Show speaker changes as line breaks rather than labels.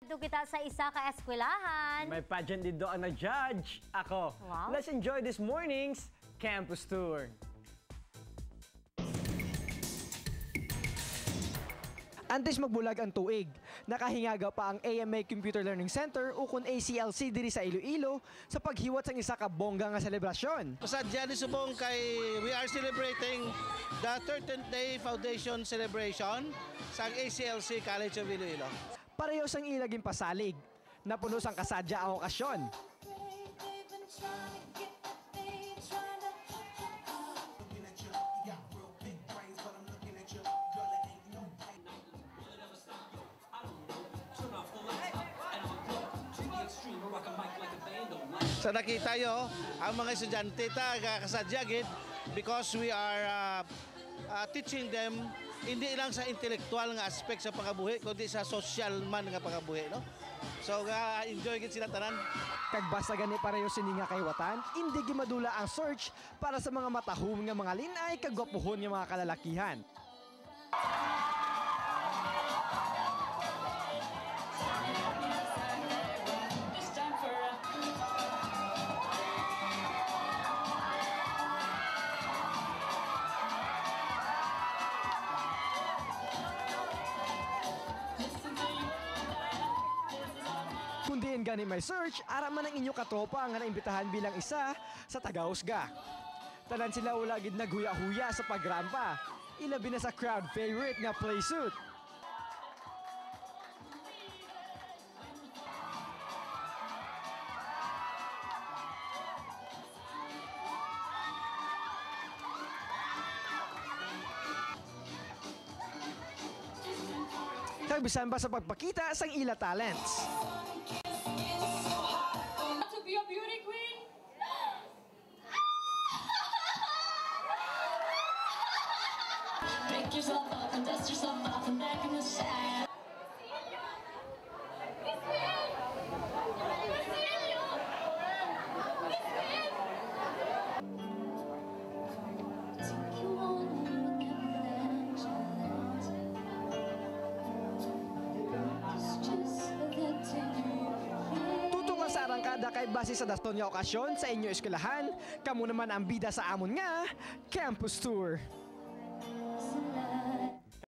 Dito kita sa isa ka eskwelahan.
May pageant dito ang nag-judge. Ako.
Wow.
Let's enjoy this morning's campus tour. Antes magbulag ang tuig, nakahingaga pa ang AMA Computer Learning Center o kung ACLC diri sa Iloilo sa paghiwat sang isa ka bongga nga selebrasyon.
Sa dyan subong kay we are celebrating the 13th day foundation celebration sa ACLC College of Iloilo.
Pareho sang ilaging pasalig, napuno sang kasadya ang okasyon.
Sa nakita yo, ang mga estudyante kasadya gid because we are teaching them hindi lang sa intellectual nga aspect sa pangabuhi kundi sa social man nga pangabuhi, no? So enjoy gid sila tanan.
Kag basta gani pareho sini nga kaywatan, hindi gimadula ang search para sa mga matahum nga mga linay kag gwapuhon nga mga kalalakihan. Kundiin gani may search, ara man ang inyo katropa nga naimbitahan bilang isa sa tagahusga. Tanan sila wala gid naghuya-huya sa pagrampa. Ilabi na sa crowd favorite nga play suit. Kagbisan ba sa pagpakita sang ila talents.
To be a beauty queen? Pick yourself up and dust yourself off and back in the shine.
Sa arangkada kay base sa daston nga okasyon sa inyo eskwelahan, kamo naman ang bida sa amon nga Campus Tour.